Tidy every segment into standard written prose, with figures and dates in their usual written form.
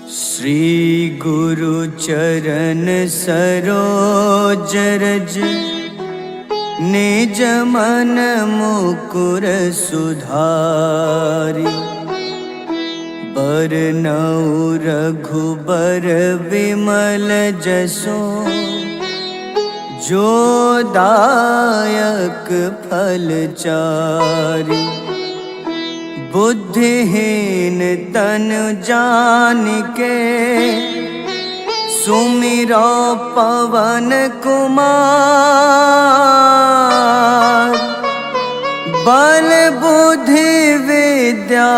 श्री गुरु चरण सरोज रज निज मन मुकुर सुधारि। बरनउँ रघुबर विमल जसो जो दायक फल चारि। बुद्धिहीन तन जानिके सुमिरो पवन कुमार। बल बुद्धि विद्या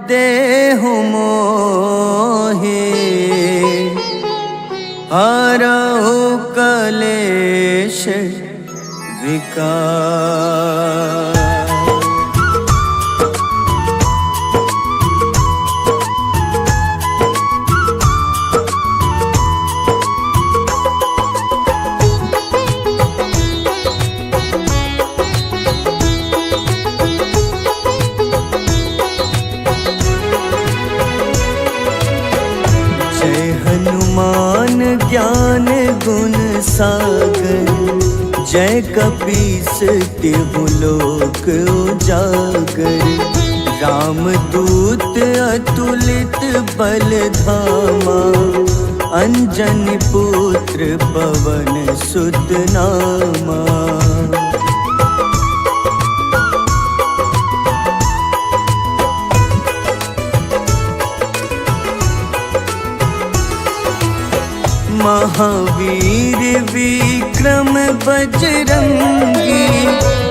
देहु मोहि हरहु कलेश विकार। हनुमान ज्ञान गुण सागर जय कपीस तिहु लोक उजागर। रामदूत अतुलित बल धामा अंजनी पुत्र पवन सुत नामा। महावीर विक्रम बजरंगी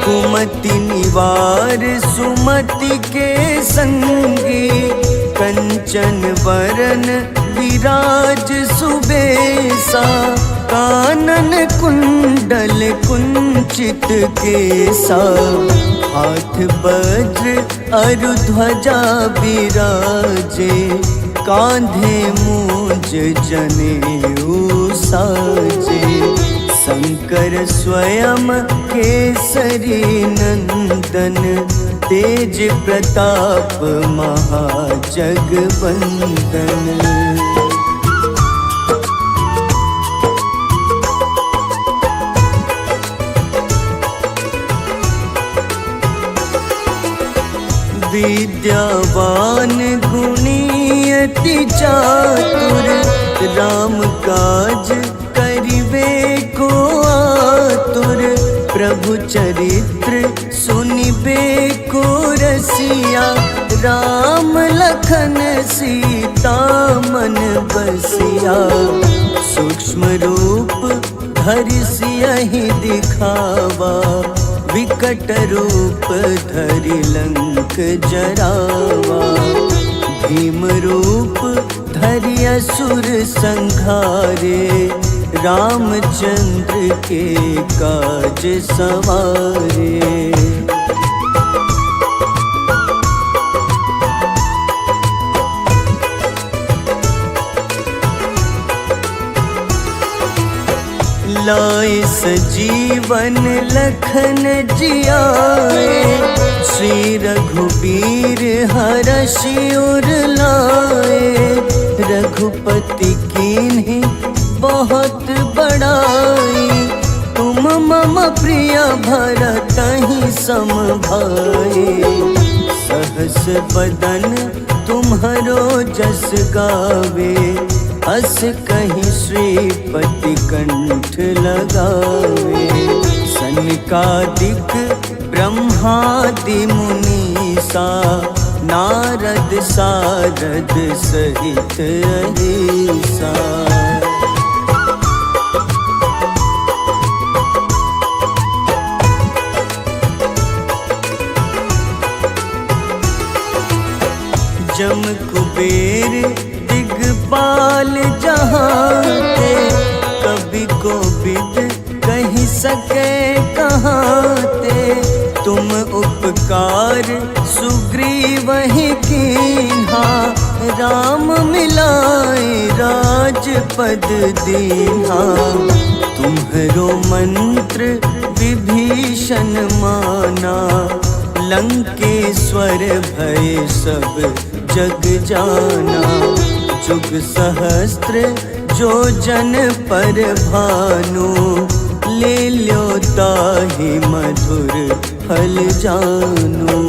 कुमति निवार सुमति के संगी। कंचन वरन विराज सुबेसा कानन कुंडल कुंचित केसा। हाथ वज्र अरु ध्वजा विराजे कांधे मूंज जनेऊ साजे। शंकर स्वयं केसरी नंदन तेज प्रताप महाजगवंदन। विद्यावान गुणी अति चातुर राम काज करिबे को आतुर। प्रभु चरित्र सुनिबे को रसिया राम लखन सीता मन बसिया। सूक्ष्म रूप धरि सियहि दिखावा विकट रूप धरि लंक जरावा। भीम रूप धरि असुर संहारे रामचंद्र के काज सवारे। लाए सजीवन लखन जियाए श्री रघुबीर हरषि उर लाए। रघुपति कीन्ही बहुत बड़ाई तुम मम प्रिय भरतहि सम भाई। सहस बदन तुम्हरो जस गावे अस कहीं श्रीपति कंठ लगावे। सनकादिक ब्रह्मादि मुनीसा नारद सारद सहित अहिसा। जम कुबेर दिगपाल जहाते कवि को विद कही सके कहाते। तुम उपकार सुग्रीवहि कीन्हा राम मिलाए राजपद दीन्हा। तुम्हरो मंत्र विभीषण माना लंकेश्वर भय सब जग जाना। जुग सहस्त्र जो जन पर भानु, ले ल्यो ताहि मधुर फल जानु।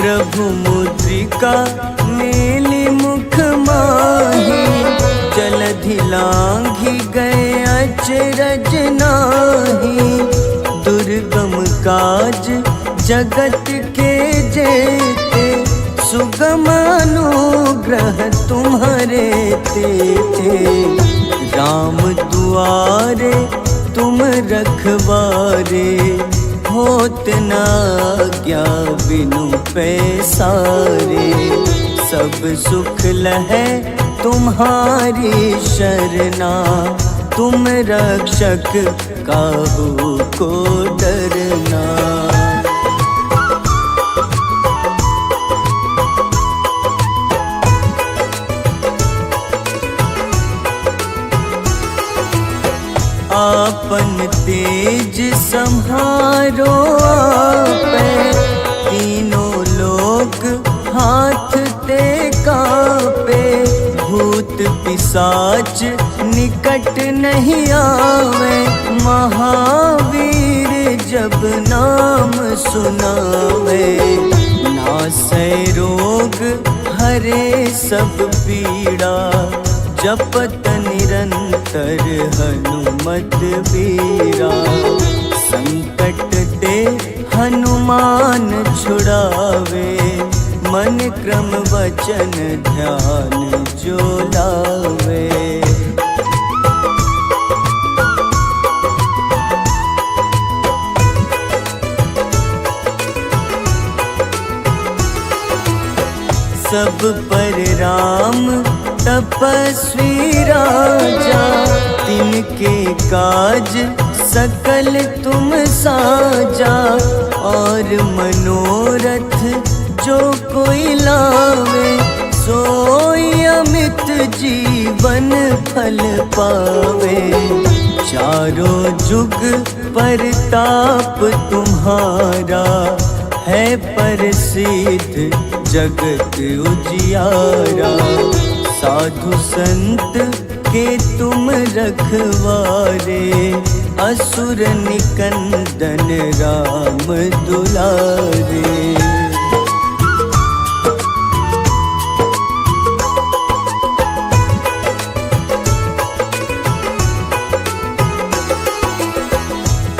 प्रभु मुद्रिका मेली मुख माही, जलधि लांघि गए अचरज नाही। दुर्गम काज जगत के जेते, सुगम अनुग्रह तुम्हारे तेते। राम दुआरे तुम रखवारे, होत न आज्ञा बिनु पैसारे। सब सुख लहै तुम्हारी शरणा, तुम रक्षक काहू को डरना। आपन तेज सम्हारो आपै, तीनों लोक हाथ ते कापे। भूत पिशाच निकट नहीं आवे, महावीर जब नाम सुनावे। नासै रोग हरे सब पीड़ा, जपत निरंतर हनुमत बीरा। संकट ते हनुमान छुड़ावे, मन क्रम वचन ध्यान जो लावे। सब पर राम तपस्वी राजा, तिनके काज सकल तुम साजा। और मनोरथ जो कोई लावे, सोई अमित जीवन फल पावे। चारों जुग परताप तुम्हारा, है प्रसिद्ध जगत उजियारा। साधु संत के तुम रखवारे, असुर निकंदन राम दुलारे।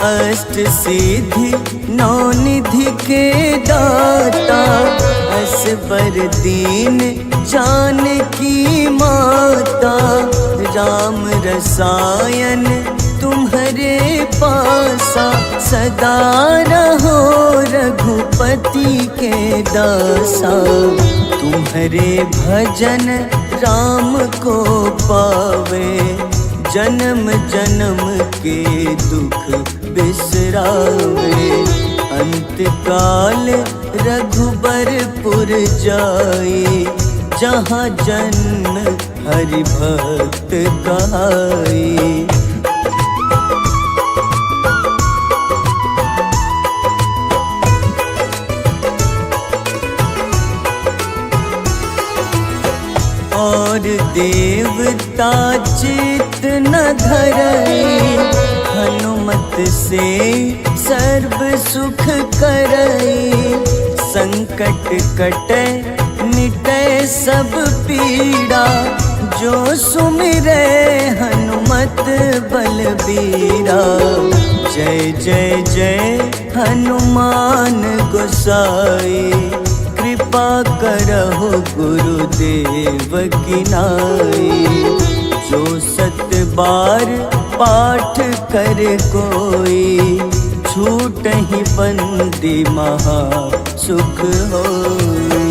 अष्ट सिद्धि नौ निधि के दाता, असबर दीन जानकी माता। राम रसायन तुम्हारे पासा, सदा रहो रघुपति के दासा। तुम्हारे भजन राम को पावे, जन्म जन्म के दुख बिसरावे। अंत काल रघुबरपुर जाई, जहाँ जन्म हरि भक्त कहाई। और देवता चित न धरई, हनुमत से सर्व सुख करई। संकट कटे मिटे सब पीड़ा, जो सुमिरे हनुमत बलबीरा। जय जय जय हनुमान गोसाई, कृपा करहु गुरुदेव की नाई। जो सत बार पाठ कर कोई, छूटहि बंदी महा सुख होई।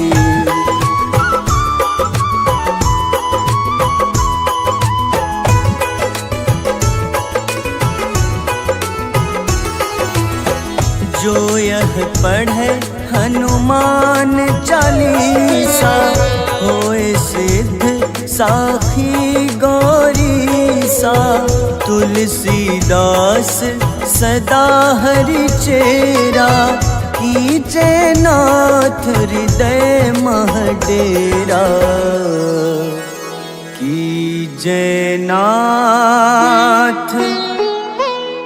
जो यह पढ़े हनुमान चालीसा, होए सिद्ध साखी गौरी सा, तुलसीदास सदा हरि चेरा, कीजे नाथ हृदय मह डेरा, कीजे नाथ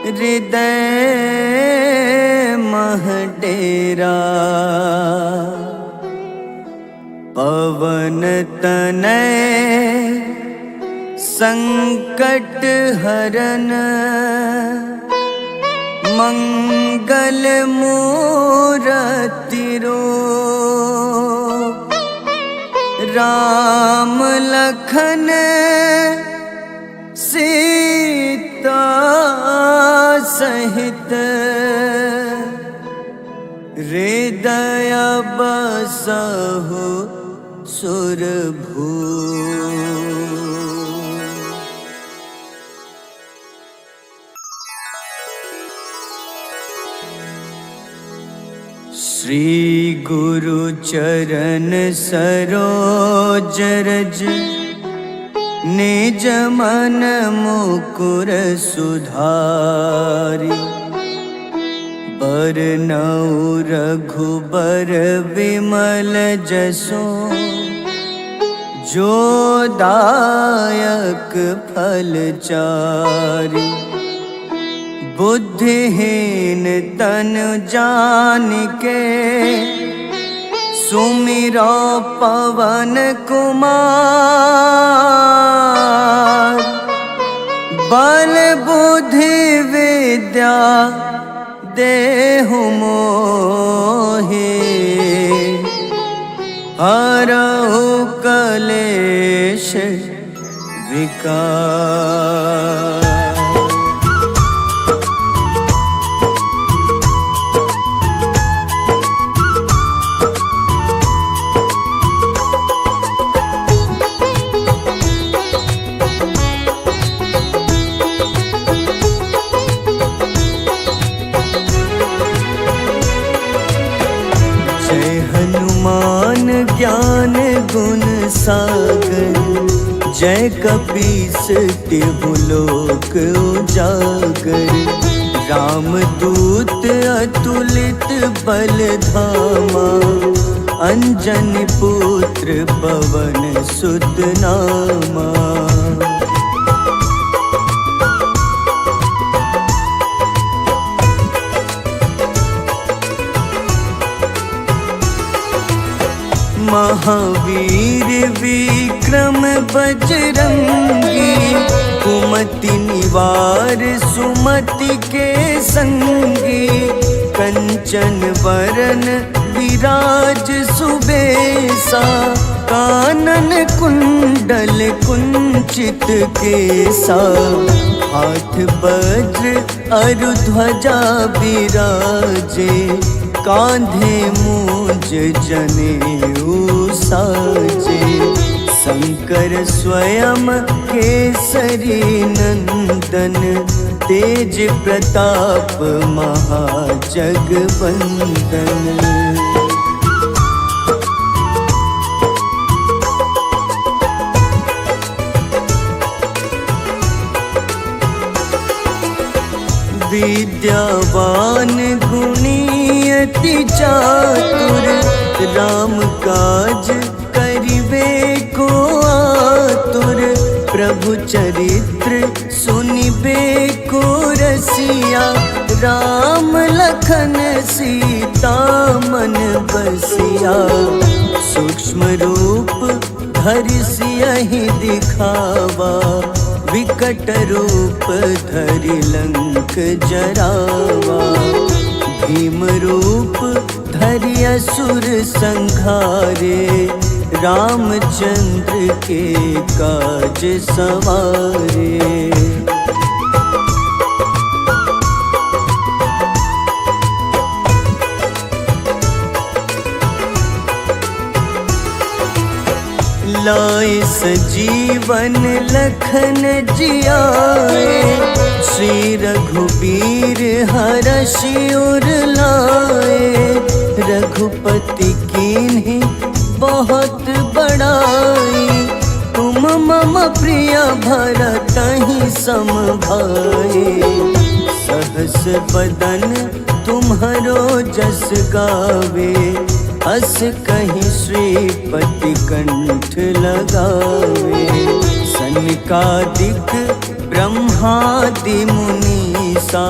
हृदय मह डेरा। पवन तनय संकट हरन, मंगल मूरति रूप, राम लखन सीता सहित, हृदय बसहु सुरभूप। श्री गुरु चरण सरोज रज, निज मन मुकुर सुधारि, बरनउँ रघुबर विमल जसो, जो दायक फल चारि। बुद्धिहीन तनु जानिके, सुमिरो पवन कुमार। बल बुद्धि विद्या देहु मोहि, हरहु कलेश विकार। हनुमान ज्ञान गुण सागर, जय कपीस तिहु लोक उजागर। रामदूत अतुलित बल धामा, अंजनी पुत्र पवन सुत नामा। महावीर विक्रम बजरंगी, कुमति निवार सुमति के संगी। कंचन वरन विराज सुबेसा, कानन कुंडल कुंचित केसा। हाथ वज्र अरु ध्वजा बिराजे, कांधे मूंज जनेऊ साजे। शंकर स्वयं केसरी नंदन, तेज प्रताप महाजगवंदन। विद्यावान गुणी अति चातुर, राम काज करिबे को आतुर। प्रभु चरित्र सुनिबे को रसिया, राम लखन सीता मन बसिया। सूक्ष्म रूप धरि सियहि दिखावा, विकट रूप धरि लंक जरावा। भीम रूप धरि असुर संहारे, रामचंद्र के काज सवारे। लाए सजीवन लखन जियाए, श्री रघुबीर हरषि उर लाए। रघुपति कीन्ही बहुत बड़ाई, तुम मम प्रिय भरतहि सम भाए। सहस बदन तुम्हरो जस गावे, अस कहीं श्रीपति कंठ लगावे। सनकादिक ब्रह्मादि मुनीसा,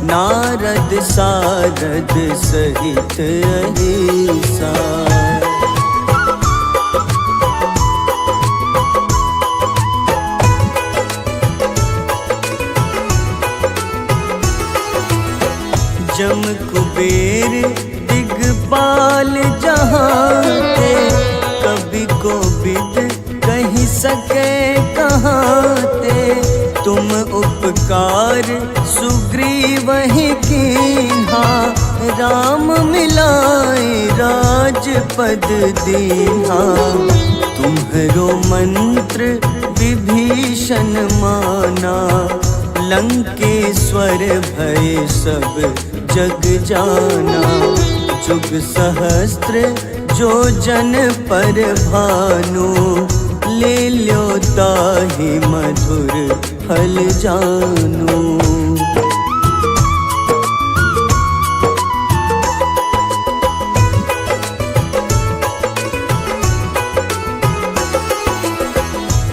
नारद सारद सहित अहिसा। जम कुबेर दिगपाल जहाँ ते, कवि को विद कही सके कहाँ ते। तुम उपकार सुग्रीवहि कीन्हा, राम मिलाए राजपद दीन्हा। तुम्हरो मंत्र विभीषण माना, लंकेश्वर भय सब जग जाना। जुग सहस्त्र जो जन पर भानु, ले ल्यो ताहि मधुर फल जानू।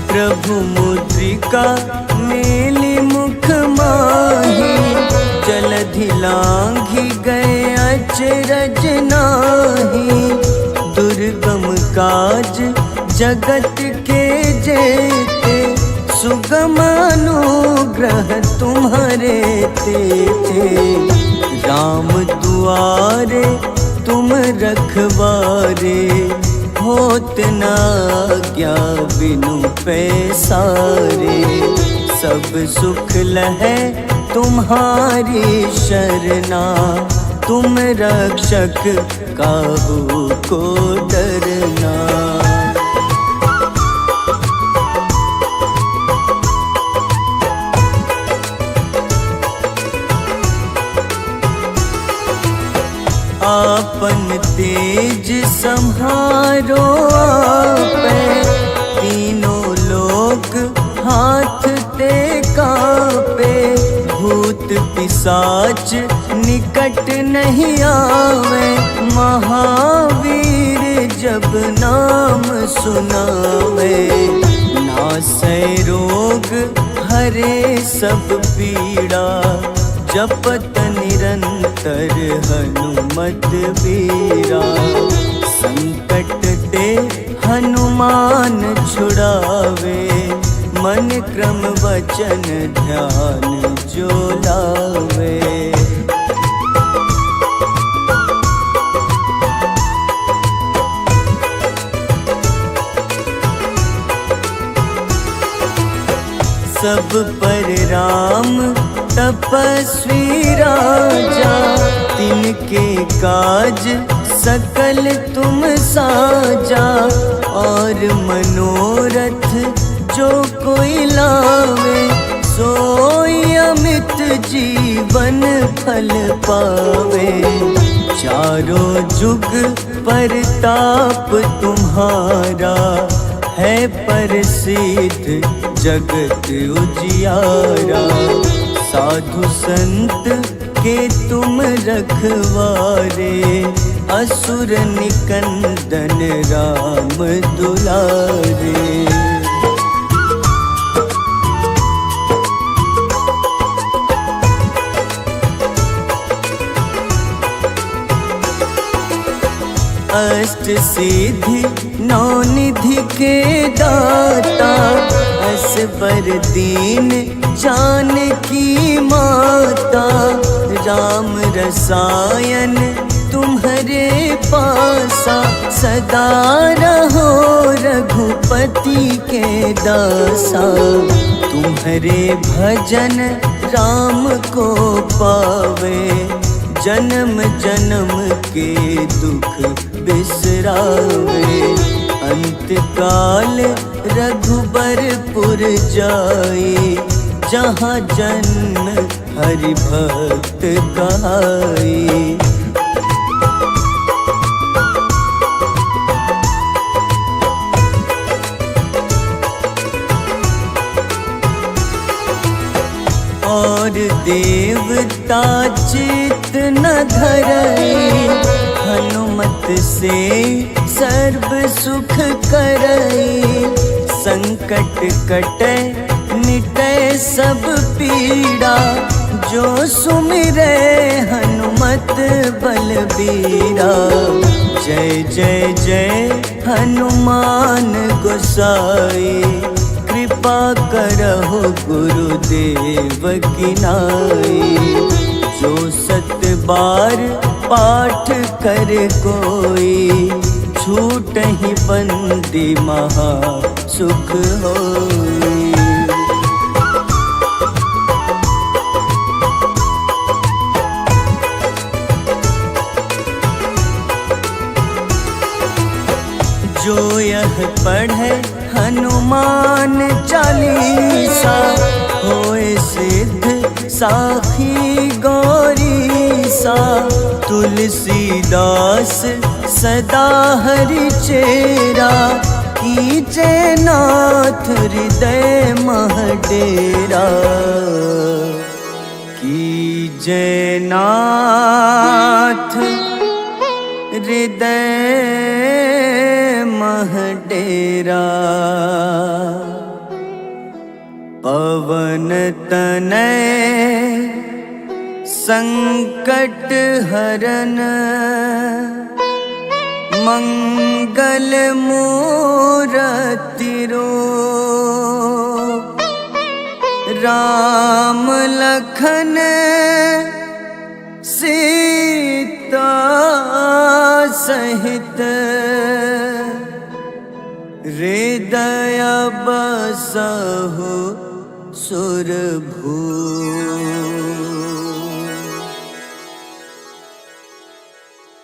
प्रभु मुद्रिका मेली मुख माही, जलधि लांघि गए अचरज नाही। दुर्गम काज जगत के जेते, सुगम अनुग्रह तुम्हारे तेते। राम दुआरे तुम रखवारे, होत न आज्ञा बिनु पैसारे। सब सुख लहै तुम्हारी शरणा, तुम रक्षक काहू को डरना। आपन तेज सम्हारो आपै, तीनों लोक हाथ ते कांपे। भूत पिशाच निकट नहीं आवे, महावीर जब नाम सुनावे। नासै रोग हरे सब पीड़ा, जपत निरंतर हनुमत बीरा। संकट ते हनुमान छुड़ावे, मन क्रम वचन ध्यान जो लावे। सब पर राम तपस्वी राजा, तिनके काज सकल तुम साजा। और मनोरथ जो कोई लावे, सोई अमित जीवन फल पावे। चारों जुग परताप तुम्हारा, है प्रसिद्ध जगत उजियारा। साधु संत के तुम रखवारे, असुर निकंदन राम दुलारे। अष्ट सिद्धि नौ निधि के दाता, असबर दीन जानकी माता। राम रसायन तुम्हारे पासा, सदा रहो रघुपति के दासा। तुम्हारे भजन राम को पावे, जन्म जन्म के दुख बिसरावे। अंत काल रघुबरपुर जाई, जहाँ जन्म हरि भक्त कहाई। और देवता चित न धरई, हनुमत से सर्व सुख करई। संकट कटे मिटे सब पीड़ा, जो सुमिरे हनुमत बलबीरा। जय जय जय हनुमान गोसाई, कृपा करहु गुरुदेव की नाई। जो 7 बार पाठ करे कोई, छूटहि बंदी महा सुख होई। जो यह पढ़े हनुमान चालीसा, होए सिद्ध साखी गौरीसा। तुलसीदास सदा हरि चेरा, कीजे नाथ हृदय मह डेरा। कीजे नाथ हृदय मह डेरा। पवन तनय संकट हरन, मंगल मूरति रूप। राम लखन सीता सहित, हृदय बसहु सुरभूप।